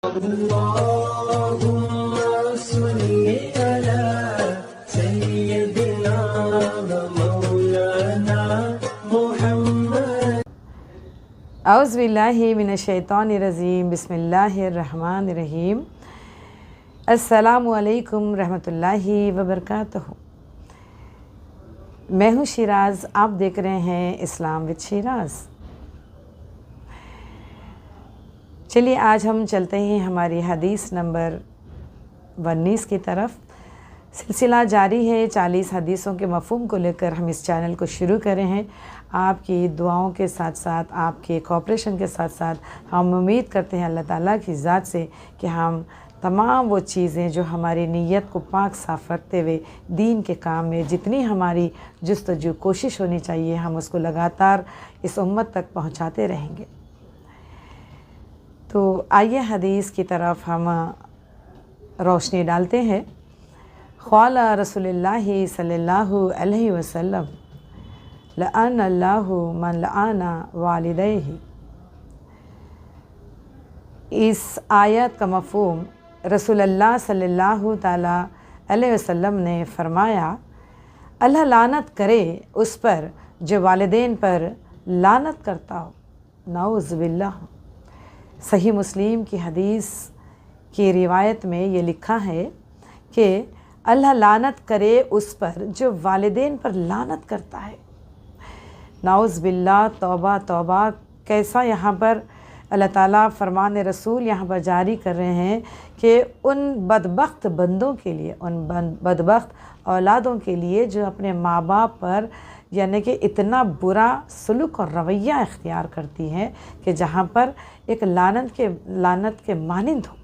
اللهم صل على سيدنا ومولانا محمد اعوذ باللہ من الشیطان الرجیم بسم اللہ الرحمن الرحیم السلام علیکم رحمۃ اللہ وبرکاتہ۔ میں ہوں شیراز، آپ دیکھ رہے ہیں اسلام وتھ شیراز۔ چلیے آج ہم چلتے ہیں ہماری حدیث نمبر 19 کی طرف۔ سلسلہ جاری ہے، 40 حدیثوں کے مفہوم کو لے کر ہم اس چینل کو شروع کرے ہیں۔ آپ کی دعاؤں کے ساتھ ساتھ، آپ کے کوآپریشن کے ساتھ ساتھ ہم امید کرتے ہیں اللہ تعالیٰ کی ذات سے کہ ہم تمام وہ چیزیں جو ہماری نیت کو پاک صاف رکھتے ہوئے دین کے کام میں جتنی ہماری جستجو کوشش ہونی چاہیے، ہم اس کو لگاتار اس امت تک پہنچاتے رہیں گے۔ تو آئیے حدیث کی طرف ہم روشنی ڈالتے ہیں۔ قال رسول اللہ صلی اللہ علیہ وسلم لعن اللہ من لعن والدیہ۔ اس آیت کا مفہوم رسول اللہ صلی اللہ تعالیٰ علیہ وسلم نے فرمایا، اللہ لعنت کرے اس پر جو والدین پر لعنت کرتا ہو، نعوذ باللہ۔ صحیح مسلم کی حدیث کی روایت میں یہ لکھا ہے کہ اللہ لعنت کرے اس پر جو والدین پر لعنت کرتا ہے۔ نعوذ باللہ، توبہ توبہ۔ کیسا یہاں پر اللہ تعالیٰ فرمان رسول یہاں پر جاری کر رہے ہیں کہ ان بدبخت بندوں کے لیے، ان بدبخت اولادوں کے لیے جو اپنے ماں باپ پر یعنی کہ اتنا برا سلوک اور رویہ اختیار کرتی ہیں کہ جہاں پر ایک لعنت کے مانند ہو،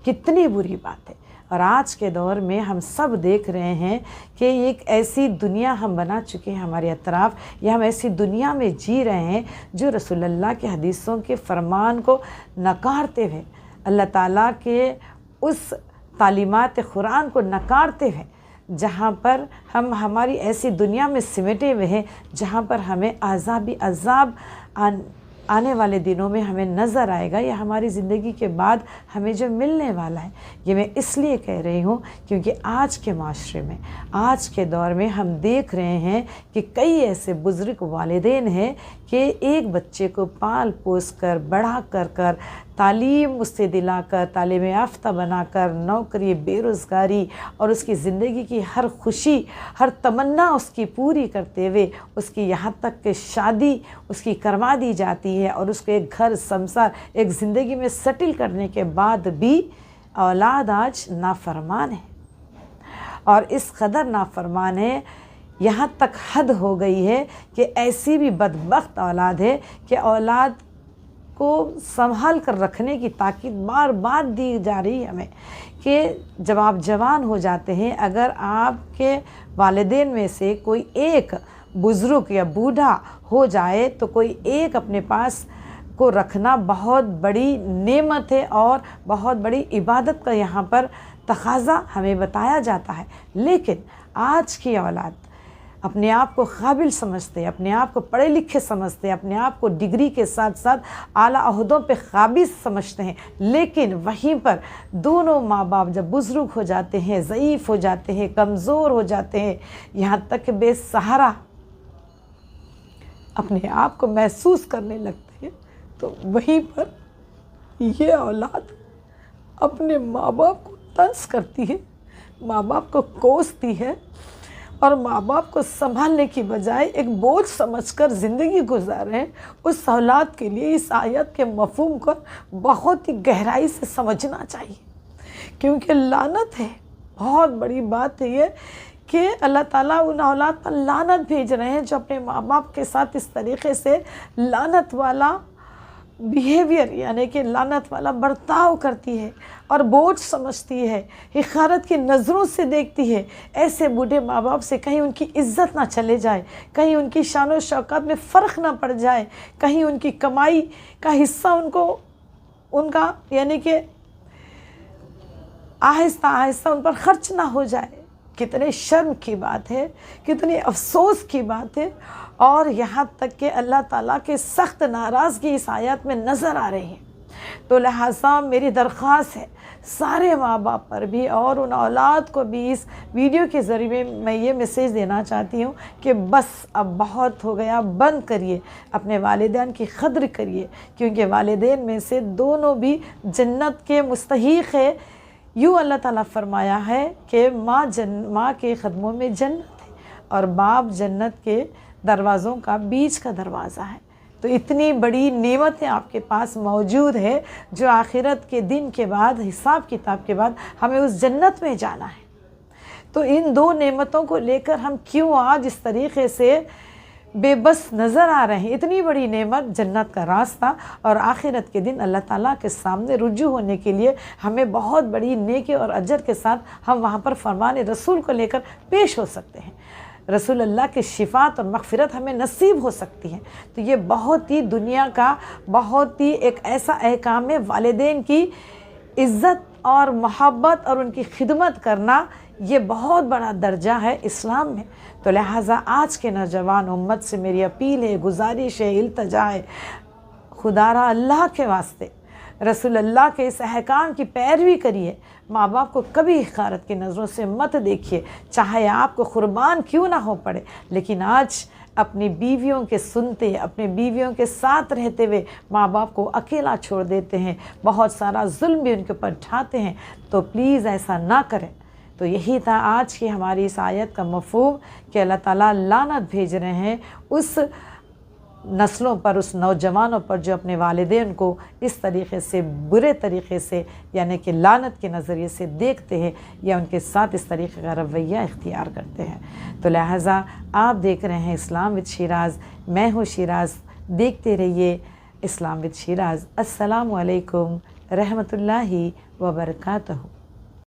کتنی بری بات ہے۔ اور آج کے دور میں ہم سب دیکھ رہے ہیں کہ ایک ایسی دنیا ہم بنا چکے ہیں ہمارے اطراف، یا ہم ایسی دنیا میں جی رہے ہیں جو رسول اللہ کے حدیثوں کے فرمان کو نکارتے ہوئے، اللہ تعالیٰ کے اس تعلیمات قرآن کو نکارتے ہوئے، جہاں پر ہم ہماری ایسی دنیا میں سمٹے ہوئے ہیں جہاں پر ہمیں عذاب آنے والے دنوں میں ہمیں نظر آئے گا، یا ہماری زندگی کے بعد ہمیں جو ملنے والا ہے۔ یہ میں اس لیے کہہ رہی ہوں کیونکہ آج کے معاشرے میں، آج کے دور میں ہم دیکھ رہے ہیں کہ کئی ایسے بزرگ والدین ہیں کہ ایک بچے کو پال پوس کر، بڑا کر تعلیم اس سے دلا کر، تعلیم یافتہ بنا کر، نوکری، بے روزگاری اور اس کی زندگی کی ہر خوشی، ہر تمنا اس کی پوری کرتے ہوئے اس کی یہاں تک کہ شادی اس کی کروا دی جاتی ہے، اور اس کو ایک گھر سنسار، ایک زندگی میں سیٹل کرنے کے بعد بھی اولاد آج نافرمان ہے، اور اس قدر نافرمان ہے، یہاں تک حد ہو گئی ہے کہ ایسی بھی بدبخت اولاد ہے کہ اولاد کو سنبھال کر رکھنے کی تاکید بار بار دی جا رہی ہے ہمیں کہ جب آپ جوان ہو جاتے ہیں، اگر آپ کے والدین میں سے کوئی ایک بزرگ یا بوڑھا ہو جائے تو کوئی ایک اپنے پاس کو رکھنا بہت بڑی نعمت ہے اور بہت بڑی عبادت کا یہاں پر تقاضا ہمیں بتایا جاتا ہے۔ لیکن آج کی اولاد اپنے آپ کو قابل سمجھتے، اپنے آپ کو پڑھے لکھے سمجھتے، اپنے آپ کو ڈگری کے ساتھ ساتھ اعلیٰ عہدوں پہ قابل سمجھتے ہیں، لیکن وہیں پر دونوں ماں باپ جب بزرگ ہو جاتے ہیں، ضعیف ہو جاتے ہیں، کمزور ہو جاتے ہیں، یہاں تک کہ بے سہارا اپنے آپ کو محسوس کرنے لگتے ہیں، تو وہیں پر یہ اولاد اپنے ماں باپ کو طنز کرتی ہے، ماں باپ کو کوستی ہے، اور ماں باپ کو سنبھالنے کی بجائے ایک بوجھ سمجھ کر زندگی گزار رہے ہیں۔ اس اولاد کے لیے اس آیت کے مفہوم کو بہت ہی گہرائی سے سمجھنا چاہیے، کیونکہ لعنت ہے، بہت بڑی بات ہے یہ کہ اللہ تعالیٰ ان اولاد پر لعنت بھیج رہے ہیں جو اپنے ماں باپ کے ساتھ اس طریقے سے لعنت والا بیہیویئر یعنی کہ لعنت والا برتاؤ کرتی ہے اور بوجھ سمجھتی ہے، حقارت کی نظروں سے دیکھتی ہے۔ ایسے بوڑھے ماں باپ سے کہیں ان کی عزت نہ چلے جائے، کہیں ان کی شان و شوکت میں فرق نہ پڑ جائے، کہیں ان کی کمائی کا حصہ ان کا یعنی کہ آہستہ آہستہ ان پر خرچ نہ ہو جائے۔ کتنے شرم کی بات ہے، کتنی افسوس کی بات ہے، اور یہاں تک کہ اللہ تعالیٰ کے سخت ناراضگی اس آیات میں نظر آ رہی ہے۔ تو لہٰذا میری درخواست ہے سارے ماں باپ پر بھی اور ان اولاد کو بھی اس ویڈیو کے ذریعے میں یہ میسیج دینا چاہتی ہوں کہ بس اب بہت ہو گیا، بند کریے، اپنے والدین کی قدر کریے، کیونکہ والدین میں سے دونوں بھی جنت کے مستحق ہے۔ یوں اللہ تعالیٰ فرمایا ہے کہ ماں کے قدموں میں جنت ہے اور باپ جنت کے دروازوں کا بیچ کا دروازہ ہے۔ تو اتنی بڑی نعمتیں آپ کے پاس موجود ہے جو آخرت کے دن کے بعد، حساب کتاب کے بعد ہمیں اس جنت میں جانا ہے۔ تو ان دو نعمتوں کو لے کر ہم کیوں آج اس طریقے سے بے بس نظر آ رہے ہیں؟ اتنی بڑی نعمت، جنت کا راستہ، اور آخرت کے دن اللہ تعالیٰ کے سامنے رجوع ہونے کے لیے ہمیں بہت بڑی نیکی اور اجر کے ساتھ ہم وہاں پر فرمان رسول کو لے کر پیش ہو سکتے ہیں۔ رسول اللہ کی شفاعت اور مغفرت ہمیں نصیب ہو سکتی ہے۔ تو یہ بہت ہی دنیا کا بہت ہی ایک ایسا احکام ہے، والدین کی عزت اور محبت اور ان کی خدمت کرنا یہ بہت بڑا درجہ ہے اسلام میں۔ تو لہٰذا آج کے نوجوان امت سے میری اپیل ہے، گزارش ہے، التجا ہے، خدا را اللہ کے واسطے رسول اللہ کے اس احکام کی پیروی کریے۔ ماں باپ کو کبھی حقارت کی نظروں سے مت دیکھیے، چاہے آپ کو قربان کیوں نہ ہو پڑے، لیکن آج اپنی بیویوں کے سنتے، اپنے بیویوں کے ساتھ رہتے ہوئے ماں باپ کو اکیلا چھوڑ دیتے ہیں، بہت سارا ظلم بھی ان کے اوپر ڈھاتے ہیں۔ تو پلیز ایسا نہ کریں۔ تو یہی تھا آج کی ہماری اس آیت کا مفہوم کہ اللہ تعالیٰ لعنت بھیج رہے ہیں اس نسلوں پر، اس نوجوانوں پر جو اپنے والدین کو اس طریقے سے، برے طریقے سے، یعنی کہ لعنت کے نظریے سے دیکھتے ہیں یا ان کے ساتھ اس طریقے کا رویہ اختیار کرتے ہیں۔ تو لہٰذا آپ دیکھ رہے ہیں اسلام وتھ شیراز، میں ہوں شیراز، دیکھتے رہیے اسلام وتھ شیراز۔ السلام علیکم رحمۃ اللہ وبرکاتہ۔